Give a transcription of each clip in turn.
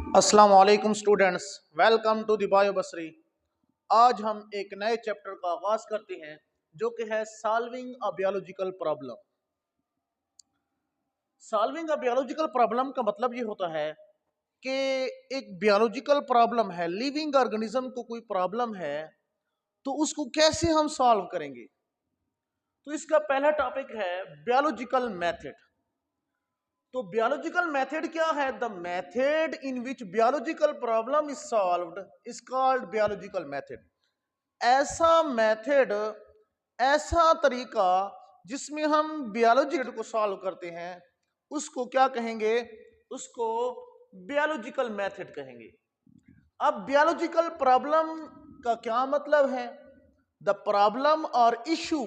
अस्सलाम वालेकुम students, welcome to the bio Basri. आज हम एक नए चैप्टर का आगाज करते हैं जो कि है solving a biological problem. Solving a biological problem का मतलब ये होता है कि एक बायोलॉजिकल प्रॉब्लम है, लिविंग ऑर्गेनिज्म को कोई प्रॉब्लम है तो उसको कैसे हम सॉल्व करेंगे। तो इसका पहला टॉपिक है बायोलॉजिकल मेथड। तो बायोलॉजिकल मेथड क्या है? The method in which biological problem is solved is called biological method. ऐसा मेथड, ऐसा तरीका जिसमें हम बायोलॉजी को सॉल्व करते हैं उसको क्या कहेंगे? उसको बायोलॉजिकल मेथड कहेंगे। अब बायोलॉजिकल प्रॉब्लम का क्या मतलब है? द प्रॉब्लम और issue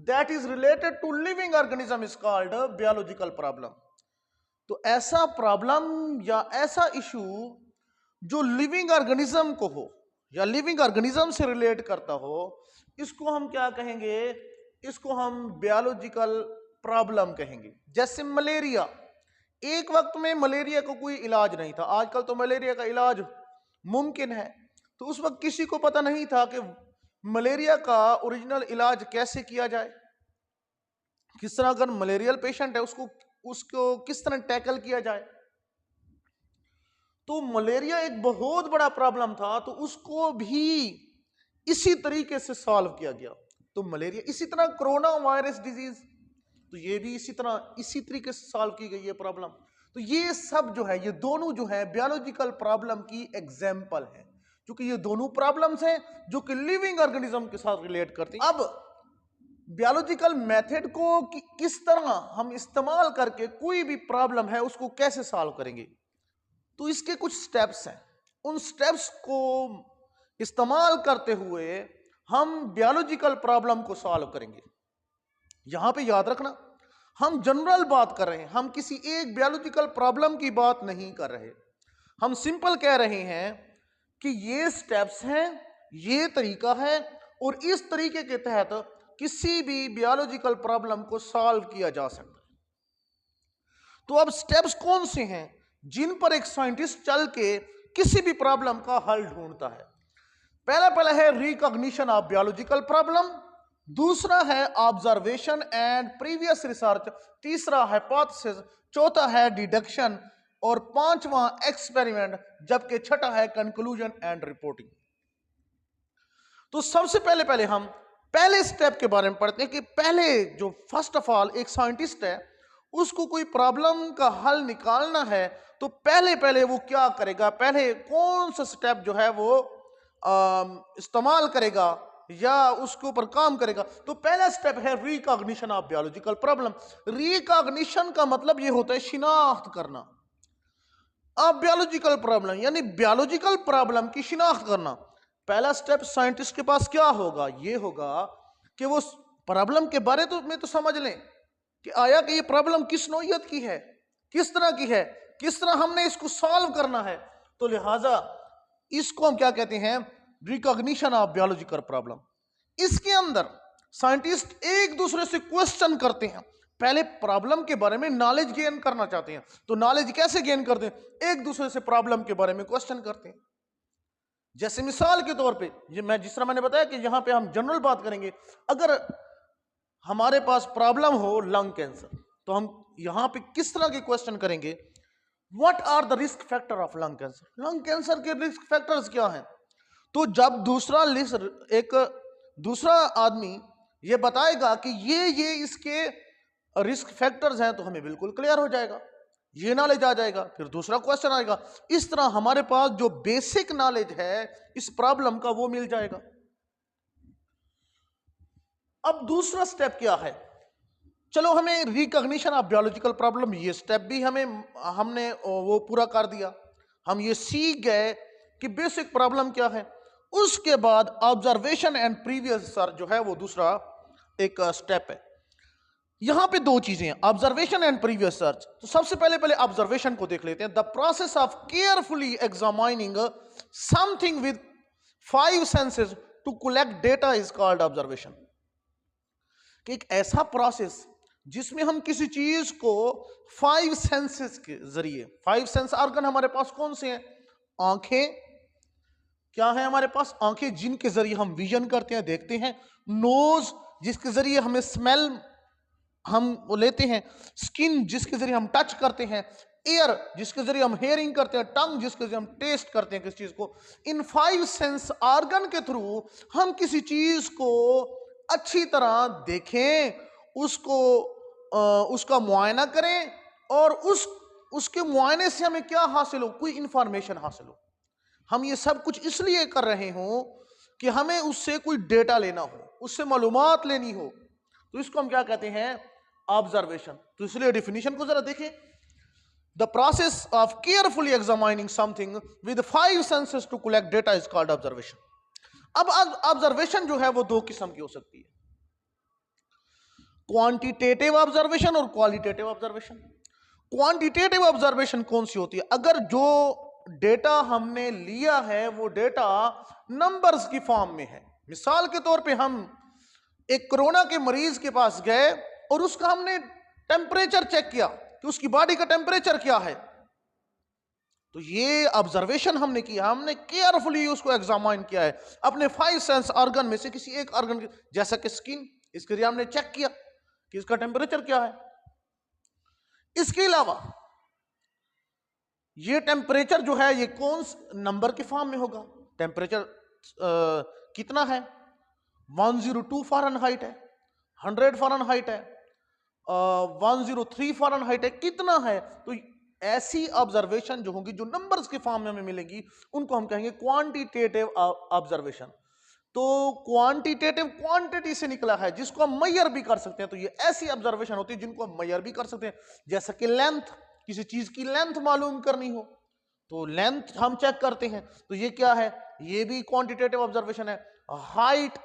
that is related to living organism is called biological problem. तो ऐसा प्रॉब्लम या ऐसा इशू जो लिविंग ऑर्गेनिज्म को हो या लिविंग ऑर्गेनिज्म से रिलेट करता हो, इसको हम क्या कहेंगे? इसको हम बायोलॉजिकल प्रॉब्लम कहेंगे। जैसे मलेरिया, एक वक्त में मलेरिया को कोई इलाज नहीं था, आजकल तो मलेरिया का इलाज मुमकिन है। तो उस वक्त किसी को पता नहीं था कि मलेरिया का ओरिजिनल इलाज कैसे किया जाए, किस तरह अगर मलेरियल पेशेंट है उसको उसको किस तरह टैकल किया जाए। तो मलेरिया एक बहुत बड़ा प्रॉब्लम था, तो उसको भी इसी तरीके से सॉल्व किया गया। तो मलेरिया, इसी तरह कोरोना वायरस डिजीज, तो ये भी इसी तरीके से सॉल्व की गई है प्रॉब्लम। तो ये सब जो है, ये दोनों जो है बायोलॉजिकल प्रॉब्लम की एग्जाम्पल है, क्योंकि ये दोनों प्रॉब्लम्स हैं जो कि लिविंग ऑर्गेनिज्म के साथ रिलेट करती हैं। अब बायोलॉजिकल मेथड को किस तरह हम इस्तेमाल करके कोई भी प्रॉब्लम है उसको कैसे सॉल्व करेंगे, तो इसके कुछ स्टेप्स हैं। उन स्टेप्स को इस्तेमाल करते हुए हम बायोलॉजिकल प्रॉब्लम को सॉल्व करेंगे। यहां पे याद रखना, हम जनरल बात कर रहे हैं, हम किसी एक बायोलॉजिकल प्रॉब्लम की बात नहीं कर रहे। हम सिंपल कह रहे हैं कि ये स्टेप्स हैं, ये तरीका है, और इस तरीके के तहत किसी भी बायोलॉजिकल प्रॉब्लम को सॉल्व किया जा सकता है। तो अब स्टेप्स कौन से हैं जिन पर एक साइंटिस्ट चल के किसी भी प्रॉब्लम का हल ढूंढता है? पहला है रिकॉग्निशन ऑफ बायोलॉजिकल प्रॉब्लम, दूसरा है ऑब्जर्वेशन एंड प्रीवियस रिसर्च, तीसरा हाइपोथेसिस, चौथा है डिडक्शन, और पांचवा एक्सपेरिमेंट, जबकि छठा है कंक्लूजन एंड रिपोर्टिंग। तो सबसे पहले हम पहले स्टेप के बारे में पढ़ते हैं कि पहले जो फर्स्ट ऑफ ऑल एक साइंटिस्ट है उसको कोई प्रॉब्लम का हल निकालना है, तो पहले वो क्या करेगा, पहले कौन सा स्टेप जो है वो इस्तेमाल करेगा या उसके ऊपर काम करेगा? तो पहला स्टेप है recognition of biological problem. Recognition का मतलब ये होता है शिनाख्त करना। अब बायोलॉजिकल प्रॉब्लम यानी बायोलॉजिकल प्रॉब्लम की शिनाख्त करना। पहला स्टेप साइंटिस्ट के पास क्या होगा? ये होगा कि वो प्रॉब्लम के बारे में तो समझ लें कि आया कि ये प्रॉब्लम किस नौइयत की है, किस तरह की है, किस तरह हमने इसको सॉल्व करना है। तो लिहाजा इसको हम क्या कहते हैं? Recognition of biological problem. इसके अंदर साइंटिस्ट एक दूसरे से क्वेश्चन करते हैं, पहले प्रॉब्लम के बारे में नॉलेज गेन करना चाहते हैं। तो नॉलेज कैसे गेन करते हैं? एक दूसरे से प्रॉब्लम के बारे में क्वेश्चन करते हैं। जैसे मिसाल के तौर पे जिस तरह मैंने बताया कि यहां पे हम जनरल बात करेंगे, अगर हमारे पास प्रॉब्लम हो लंग कैंसर, तो हम यहां पे किस तरह के क्वेश्चन करेंगे? What are the risk factor of lung cancer? Lung cancer के रिस्क फैक्टर्स क्या हैं? तो जब दूसरा आदमी ये बताएगा कि ये इसके रिस्क फैक्टर्स हैं, तो हमें बिल्कुल क्लियर हो जाएगा, ये नॉलेज आ जाएगा। फिर दूसरा क्वेश्चन आएगा, इस तरह हमारे पास जो बेसिक नॉलेज है इस प्रॉब्लम का वो मिल जाएगा। अब दूसरा स्टेप क्या है? चलो, हमें रिकॉग्निशन ऑफ बायोलॉजिकल प्रॉब्लम, ये स्टेप भी हमने वो पूरा कर दिया, हम ये सीख गए कि बेसिक प्रॉब्लम क्या है। उसके बाद ऑब्जर्वेशन एंड प्रीवियस रिसर्च जो है वो दूसरा एक स्टेप है। यहां पे दो चीजें हैं, ऑब्जर्वेशन एंड प्रीवियस रिसर्च। तो सबसे पहले ऑब्जर्वेशन को देख लेते हैं। The process of carefully examining something with 5 senses to collect data is called observation. कि एक ऐसा प्रोसेस जिसमें हम किसी चीज को 5 सेंसेस के जरिए, 5 सेंस ऑर्गन हमारे पास कौन से हैं? आंखें, क्या है हमारे पास? आंखें, जिनके जरिए हम विजन करते हैं, देखते हैं। नोज, जिसके जरिए हमें स्मेल हम वो लेते हैं। स्किन, जिसके जरिए हम टच करते हैं। एयर, जिसके जरिए हम हेयरिंग करते हैं। टंग, जिसके जरिए हम टेस्ट करते हैं किसी चीज को। इन 5 सेंस ऑर्गन के थ्रू हम किसी चीज को अच्छी तरह देखें, उसको उसका मुआयना करें, और उसके मुआयने से हमें क्या हासिल हो? कोई इंफॉर्मेशन हासिल हो। हम ये सब कुछ इसलिए कर रहे हो कि हमें उससे कोई डेटा लेना हो, उससे मालूमात लेनी हो। तो इसको हम क्या कहते हैं? ऑब्जर्वेशन। तो इसलिए डेफिनेशन को जरा देखें। The process of carefully examining something with 5 senses to collect data is called observation. अब ऑब्जर्वेशन जो है वो दो किस्म की हो सकती है, क्वांटिटेटिव ऑब्जर्वेशन और क्वालिटेटिव ऑब्जर्वेशन। क्वांटिटेटिव ऑब्जर्वेशन कौन सी होती है? अगर जो डेटा हमने लिया है वो डेटा नंबर्स की फॉर्म में है। मिसाल के तौर पे हम एक कोरोना के मरीज के पास गए और उसका हमने टेम्परेचर चेक किया कि उसकी बॉडी का टेम्परेचर क्या है। तो ये ऑब्जर्वेशन हमने किया, हमने केयरफुली उसको एग्जामाइन किया है अपने 5 सेंस ऑर्गन में से किसी एक ऑर्गन, जैसा कि स्किन, इसके लिए हमने चेक किया कि इसका टेम्परेचर क्या है। इसके अलावा ये टेम्परेचर जो है ये कौन नंबर के फॉर्म में होगा? टेम्परेचर कितना है? 102 फ़ारेनहाइट है, 100 फ़ारेनहाइट है, 103 फ़ारेनहाइट है, कितना है? तो ऐसी ऑब्जर्वेशन जो होगी, जो नंबर्स के फॉर्म में हमें मिलेगी, उनको हम कहेंगे क्वांटिटेटिव ऑब्जर्वेशन। तो क्वांटिटेटिव क्वांटिटी से निकला है, जिसको हम मेजर भी कर सकते हैं। तो ये ऐसी ऑब्जर्वेशन होती है जिनको हम मेजर भी कर सकते हैं, जैसा कि लेंथ, किसी चीज की लेंथ मालूम करनी हो तो लेंथ हम चेक करते हैं, तो ये क्या है? ये भी क्वांटिटेटिव ऑब्जर्वेशन है। हाइट,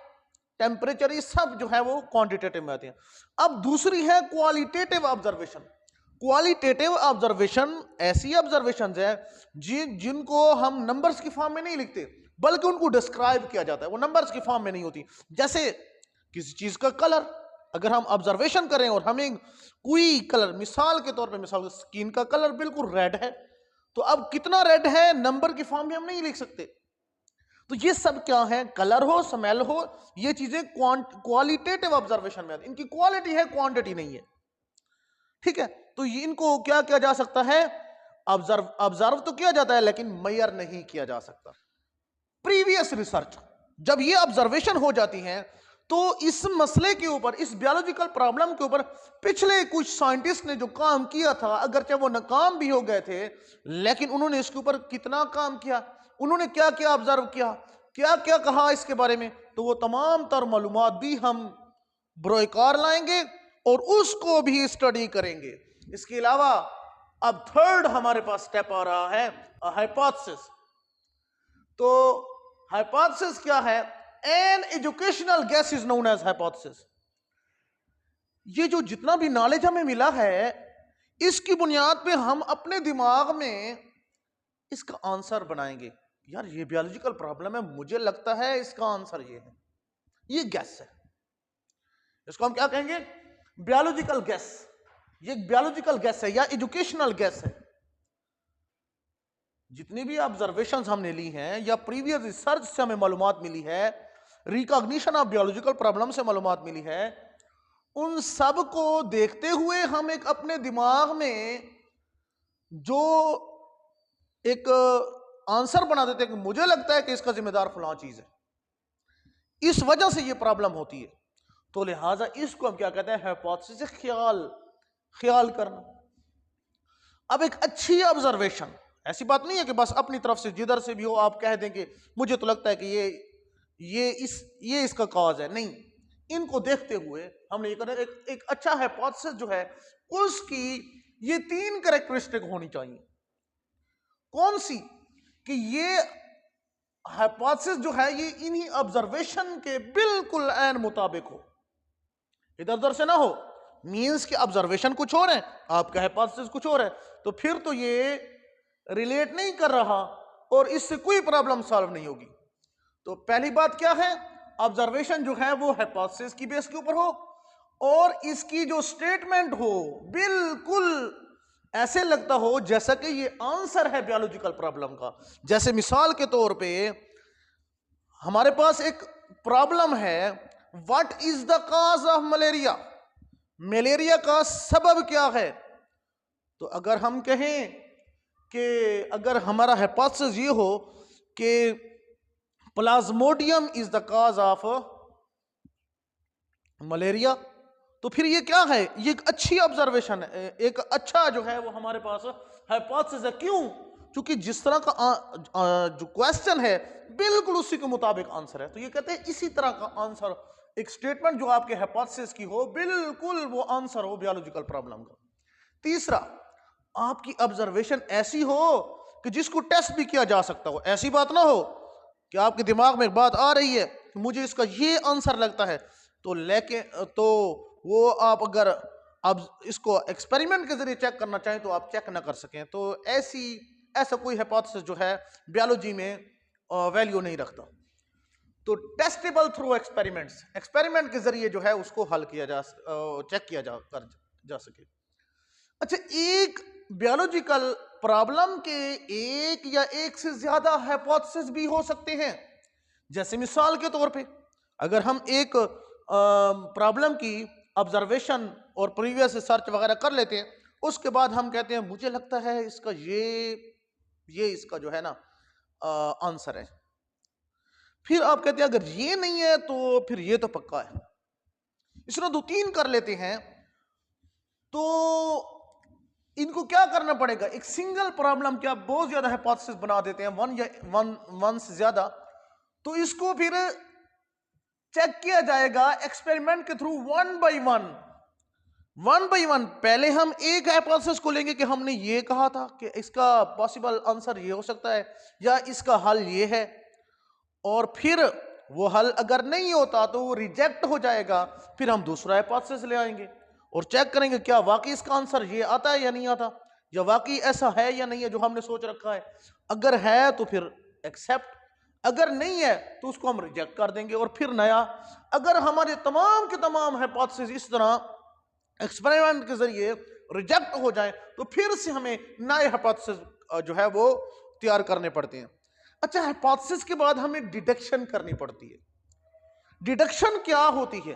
टेम्परेचर, ये सब जो है वो क्वांटिटेटिव में आते हैं। अब दूसरी है क्वालिटेटिव ऑब्जर्वेशन। क्वालिटेटिव ऑब्जर्वेशन ऐसी ऑब्जर्वेशन है जिनको हम नंबर्स की फॉर्म में नहीं लिखते, बल्कि उनको डिस्क्राइब किया जाता है, वो नंबर्स की फॉर्म में नहीं होती। जैसे किसी चीज का कलर, अगर हम ऑब्जर्वेशन करें और हमें कोई कलर, मिसाल के तौर पे मिसाल स्किन का कलर बिल्कुल रेड है, तो अब कितना रेड है नंबर की फॉर्म में हम नहीं लिख सकते। तो ये सब क्या है? कलर हो, स्मेल हो, ये चीजें क्वालिटेटिव ऑब्जर्वेशन में आती है। इनकी क्वालिटी है, क्वांटिटी नहीं है। ठीक है, तो इनको क्या किया जा सकता है? ऑब्जर्व तो किया जाता है, लेकिन मेजर नहीं किया जा सकता। प्रीवियस रिसर्च, जब ये ऑब्जर्वेशन हो जाती हैं, तो इस मसले के ऊपर, इस बायोलॉजिकल प्रॉब्लम के ऊपर पिछले कुछ साइंटिस्ट ने जो काम किया था, अगरचे वो नाकाम भी हो गए थे, लेकिन उन्होंने इसके ऊपर कितना काम किया, उन्होंने क्या क्या ऑब्जर्व किया, क्या क्या कहा इसके बारे में, तो वो तमाम तर मालूमात भी हम ब्रोयकार लाएंगे और उसको भी स्टडी करेंगे। इसके अलावा अब थर्ड हमारे पास स्टेप आ रहा है, हाइपोथेसिस। तो हाइपोथेसिस क्या है? An educational guess is known as hypothesis. ये जो जितना भी नॉलेज हमें मिला है, इसकी बुनियाद पे हम अपने दिमाग में इसका आंसर बनाएंगे। यार ये बायोलॉजिकल प्रॉब्लम है, मुझे लगता है इसका आंसर ये है, ये गैस है, इसको हम क्या कहेंगे? Biological gas. ये बायोलॉजिकल गैस है या एजुकेशनल गैस है। जितनी भी ऑब्जर्वेशंस हमने ली हैं या प्रीवियस रिसर्च से हमें मालूमात मिली है, रिकॉग्निशन ऑफ बायोलॉजिकल प्रॉब्लम से मालूमात मिली है, उन सब को देखते हुए हम एक अपने दिमाग में जो एक आंसर बना देते हैं कि मुझे लगता है कि इसका जिम्मेदार फलां चीज है, इस वजह से ये प्रॉब्लम होती है। तो लिहाजा इसको हम क्या कहते हैं? हाइपोथेसिस, ख्याल करना। अब एक अच्छी ऑब्जर्वेशन, ऐसी बात नहीं है कि बस अपनी तरफ से जिधर से भी हो आप कह देंगे मुझे तो लगता है कि ये इसका कॉज है, नहीं। इनको देखते हुए हमने ये करना, एक अच्छा हाइपोथेसिस जो है उसकी ये 3 कैरेक्टरिस्टिक होनी चाहिए। कौन सी? कि ये हाइपोथेसिस जो है ये इन्हीं ऑब्जर्वेशन के बिल्कुल ऐन मुताबिक हो, इधर उधर से ना हो। मींस कि ऑब्जर्वेशन कुछ और है, आपका हाइपोथेसिस कुछ और है, तो फिर तो ये रिलेट नहीं कर रहा और इससे कोई प्रॉब्लम सॉल्व नहीं होगी। तो पहली बात क्या है? ऑब्जर्वेशन जो है वो हाइपोथेसिस की बेस के ऊपर हो और इसकी जो स्टेटमेंट हो बिल्कुल ऐसे लगता हो जैसा कि ये आंसर है बायोलॉजिकल प्रॉब्लम का। जैसे मिसाल के तौर पे हमारे पास एक प्रॉब्लम है, what is the cause of malaria, malaria का सबब क्या है। तो अगर हम कहें कि अगर हमारा हाइपोथेसिस ये हो कि Plasmodium is the cause of malaria, तो फिर ये क्या है, ये एक अच्छी ऑब्जर्वेशन है, एक अच्छा जो है वो हमारे पास हाइपोथेसिस है। क्यों? क्योंकि जिस तरह का जो क्वेश्चन है बिल्कुल उसी के मुताबिक आंसर है। तो ये कहते हैं इसी तरह का आंसर, एक स्टेटमेंट जो आपके हाइपोथेसिस की हो बिल्कुल वो आंसर हो बायोलॉजिकल प्रॉब्लम का। तीसरा, आपकी ऑब्जर्वेशन ऐसी हो कि जिसको टेस्ट भी किया जा सकता हो। ऐसी बात ना हो कि आपके दिमाग में एक बात आ रही है कि मुझे इसका ये आंसर लगता है, तो लेके तो वो आप अगर अब इसको एक्सपेरिमेंट के जरिए चेक करना चाहें तो आप चेक ना कर सकें। तो ऐसा कोई हाइपोथेसिस जो है बायोलॉजी में वैल्यू नहीं रखता। तो टेस्टेबल थ्रू एक्सपेरिमेंट्स, एक्सपेरिमेंट के जरिए जो है उसको हल किया चेक किया जा सके। अच्छा, एक बायोलॉजिकल प्रॉब्लम के एक या एक से ज्यादा हाइपोथेसिस भी हो सकते हैं। जैसे मिसाल के तौर पे अगर हम एक प्रॉब्लम की ऑब्जर्वेशन और प्रीवियस रिसर्च वगैरह कर लेते हैं, उसके बाद हम कहते हैं मुझे लगता है इसका ये इसका जो है ना आंसर है। फिर आप कहते हैं अगर ये नहीं है तो फिर ये तो पक्का है। इस तरह दो तीन कर लेते हैं तो इनको क्या करना पड़ेगा, एक सिंगल प्रॉब्लम क्या बहुत ज्यादा हाइपोथेसिस बना देते हैं, वन से ज्यादा। तो इसको फिर चेक किया जाएगा एक्सपेरिमेंट के थ्रू वन बाय वन। पहले हम एक हाइपोथेसिस को लेंगे कि हमने ये कहा था कि इसका पॉसिबल आंसर ये हो सकता है या इसका हल ये है, और फिर वो हल अगर नहीं होता तो वो रिजेक्ट हो जाएगा। फिर हम दूसरा हाइपोथेसिस ले आएंगे और चेक करेंगे क्या वाकई इसका आंसर ये आता है या नहीं आता, या वाकई ऐसा है या नहीं है जो हमने सोच रखा है। अगर है तो फिर एक्सेप्ट, अगर नहीं है तो उसको हम रिजेक्ट कर देंगे और फिर नया। अगर हमारे तमाम के तमाम हाइपोथेसिस इस तरह एक्सपेरिमेंट के जरिए रिजेक्ट हो जाए तो फिर से हमें नए हाइपोथेसिस जो है वो तैयार करने पड़ते हैं। अच्छा, हाइपोथेसिस के बाद हमें डिडक्शन करनी पड़ती है। डिडक्शन क्या होती है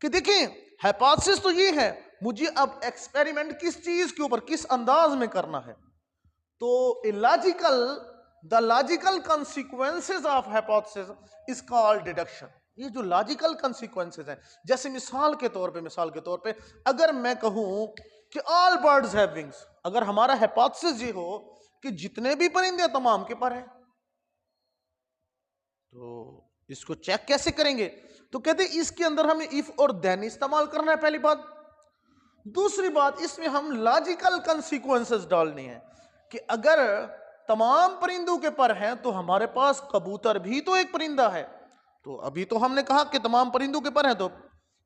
कि देखिए, हाइपोथेसिस तो ये है, मुझे अब एक्सपेरिमेंट किस चीज के ऊपर किस अंदाज में करना है। तो the logical consequences of hypothesis is called deduction. ये जो लॉजिकल consequences हैं, जैसे मिसाल के तौर पे अगर मैं कहूं कि ऑल बर्ड्स हैव विंग्स, अगर हमारा हाइपोथेसिस ये हो कि जितने भी परिंदे तमाम के पर हैं, तो इसको चेक कैसे करेंगे। तो कहते इसके अंदर हमें इफ और देन इस्तेमाल करना है, पहली बात। दूसरी बात, इसमें हम लॉजिकल consequences डालनी है कि अगर तमाम परिंदों के पर हैं तो हमारे पास कबूतर भी तो एक परिंदा है। तो अभी तो हमने कहा कि तमाम परिंदों के पर हैं तो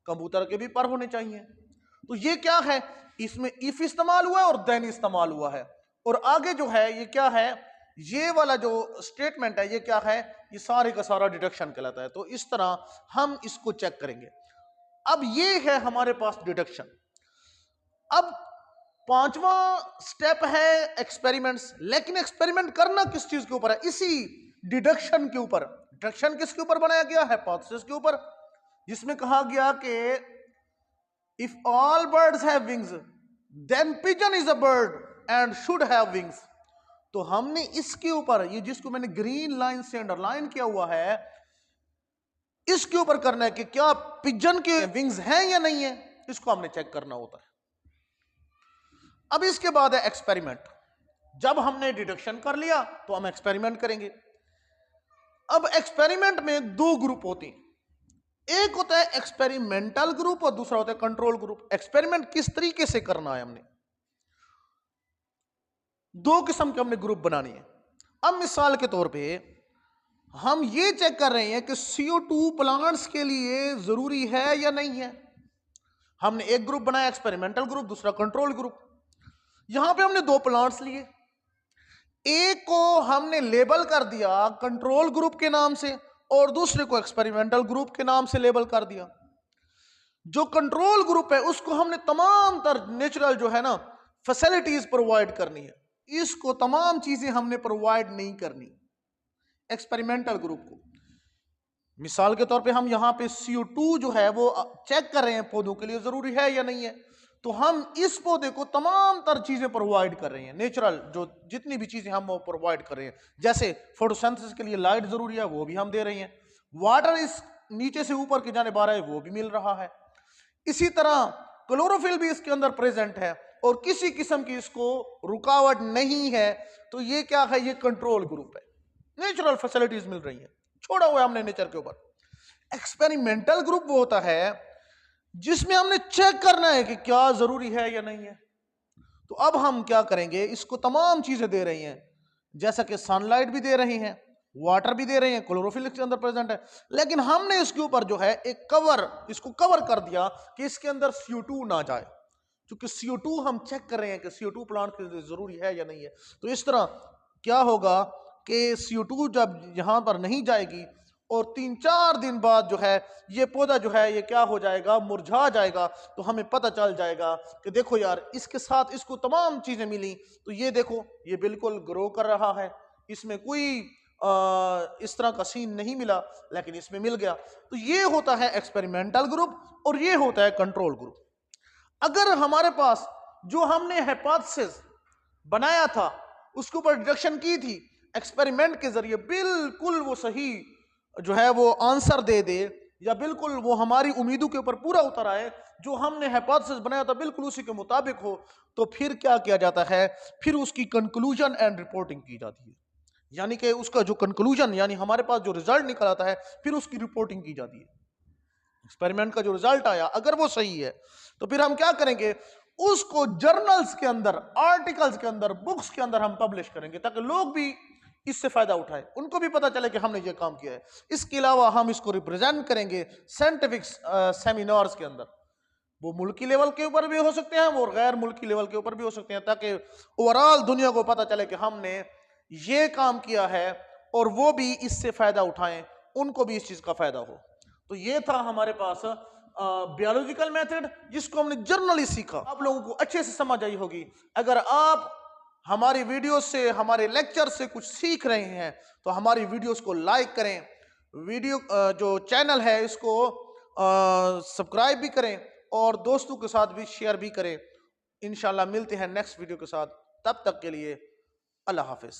कबूतर के भी पर होने चाहिए। तो ये क्या है, इसमें इफ इस्तेमाल हुआ है और देन इस्तेमाल हुआ है, और आगे जो है ये क्या है, ये वाला जो स्टेटमेंट है ये क्या है, ये सारे का सारा डिडक्शन कहलाता है। तो इस तरह हम इसको चेक करेंगे। अब ये है हमारे पास डिडक्शन। अब पांचवा स्टेप है एक्सपेरिमेंट्स। लेकिन एक्सपेरिमेंट करना किस चीज के ऊपर है, इसी डिडक्शन के ऊपर। डिडक्शन किसके ऊपर बनाया गया, हाइपोथेसिस के ऊपर, जिसमें कहा गया कि if all birds have wings then pigeon is a bird and should have wings. तो हमने इसके ऊपर, ये जिसको मैंने ग्रीन लाइन से अंडरलाइन किया हुआ है, इसके ऊपर करना है कि क्या पिजन के विंग्स हैं या नहीं है, इसको हमने चेक करना होता है। अब इसके बाद है एक्सपेरिमेंट। जब हमने डिडक्शन कर लिया तो हम एक्सपेरिमेंट करेंगे। अब एक्सपेरिमेंट में दो ग्रुप होते हैं, एक होता है एक्सपेरिमेंटल ग्रुप और दूसरा होता है कंट्रोल ग्रुप। एक्सपेरिमेंट किस तरीके से करना है, हमने दो किस्म के हमने ग्रुप बनानी है। अब मिसाल के तौर पे हम ये चेक कर रहे हैं कि CO2 प्लांट्स के लिए जरूरी है या नहीं है। हमने एक ग्रुप बनाया एक्सपेरिमेंटल ग्रुप, दूसरा कंट्रोल ग्रुप। यहां पे हमने दो प्लांट्स लिए, एक को हमने लेबल कर दिया कंट्रोल ग्रुप के नाम से और दूसरे को एक्सपेरिमेंटल ग्रुप के नाम से लेबल कर दिया। जो कंट्रोल ग्रुप है उसको हमने तमाम तर नेचुरल जो है ना फैसिलिटीज प्रोवाइड करनी है, इसको तमाम चीजें हमने प्रोवाइड नहीं करनी। एक्सपेरिमेंटल ग्रुप को मिसाल के तौर पे हम यहाँ पे CO2 जो है वो चेक कर रहे हैं पौधों के लिए जरूरी है या नहीं है, तो हम इस पौधे को तमाम तर चीजें प्रोवाइड कर रहे हैं, नेचुरल जो जितनी भी चीजें हम वो प्रोवाइड कर रहे हैं। जैसे फोटोसिंथेसिस के लिए लाइट जरूरी है वो भी हम दे रहे हैं, वाटर इस नीचे से ऊपर की जाने आ रहा है वो भी मिल रहा है। इसी तरह क्लोरोफिल भी इसके अंदर प्रेजेंट है और किसी किस्म की इसको रुकावट नहीं है। तो ये क्या है, ये कंट्रोल ग्रुप है, नेचुरल फैसिलिटीज मिल रही है, छोड़ा हुआ हमने नेचर के ऊपर। एक्सपेरिमेंटल ग्रुप वो होता है जिसमें हमने चेक करना है कि क्या जरूरी है या नहीं है। तो अब हम क्या करेंगे, इसको तमाम चीजें दे रही हैं, जैसा कि सनलाइट भी दे रही हैं, वाटर भी दे रहे हैं, क्लोरोफिल इसके अंदर प्रेजेंट है, लेकिन हमने इसके ऊपर जो है एक कवर, इसको कवर कर दिया कि इसके अंदर CO2 ना जाए, क्योंकि CO2 हम चेक कर रहे हैं कि CO2 प्लांट के लिए जरूरी है या नहीं है। तो इस तरह क्या होगा कि CO2 जब यहां पर नहीं जाएगी और 3-4 दिन बाद जो है ये पौधा जो है ये क्या हो जाएगा, मुरझा जाएगा, तो हमें पता चल जाएगा कि देखो यार इसके साथ इसको तमाम चीजें मिली, तो ये देखो ये बिल्कुल ग्रो कर रहा है, इसमें कोई इस तरह का सीन नहीं मिला, लेकिन इसमें मिल गया। तो ये होता है एक्सपेरिमेंटल ग्रुप और ये होता है कंट्रोल ग्रुप। अगर हमारे पास जो हमने हाइपोथेसिस बनाया था उसके ऊपर डिडक्शन की थी, एक्सपेरिमेंट के जरिए बिल्कुल वो सही जो है वो आंसर दे दे, या बिल्कुल वो हमारी उम्मीदों के ऊपर पूरा उतर आए, जो हमने हाइपोथेसिस बनाया था बिल्कुल उसी के मुताबिक हो, तो फिर क्या किया जाता है, फिर उसकी कंक्लूजन एंड रिपोर्टिंग की जाती है। यानी कि उसका जो कंक्लूजन यानी हमारे पास जो रिजल्ट निकल आता है फिर उसकी रिपोर्टिंग की जाती है। एक्सपेरिमेंट का जो रिजल्ट आया अगर वो सही है तो फिर हम क्या करेंगे, उसको जर्नल्स के अंदर, आर्टिकल्स के अंदर, बुक्स के अंदर हम पब्लिश करेंगे, ताकि लोग भी इससे फायदा उठाए, उनको भी पता चले कि हमने ये काम किया है। इसके अलावा हम इसको रिप्रेजेंट करेंगे साइंटिफिक सेमिनार्स के अंदर, वो मुल्की लेवल के ऊपर भी हो सकते हैं और गैर मुल्की लेवल के ऊपर भी हो सकते हैं, ताकि ओवरऑल दुनिया को पता चले कि हमने ये काम किया है और वो भी इससे फायदा उठाएं, उनको भी इस चीज का फायदा हो। तो ये था हमारे पास बायोलॉजिकल मेथड, जिसको हमने जर्नली सीखा, आप लोगों को अच्छे से समझ आई होगी। अगर आप हमारी वीडियो से, हमारे लेक्चर से कुछ सीख रहे हैं तो हमारी वीडियोस को लाइक करें, वीडियो जो चैनल है इसको सब्सक्राइब भी करें और दोस्तों के साथ भी शेयर भी करें। इंशाल्लाह मिलते हैं नेक्स्ट वीडियो के साथ, तब तक के लिए अल्लाह हाफिज।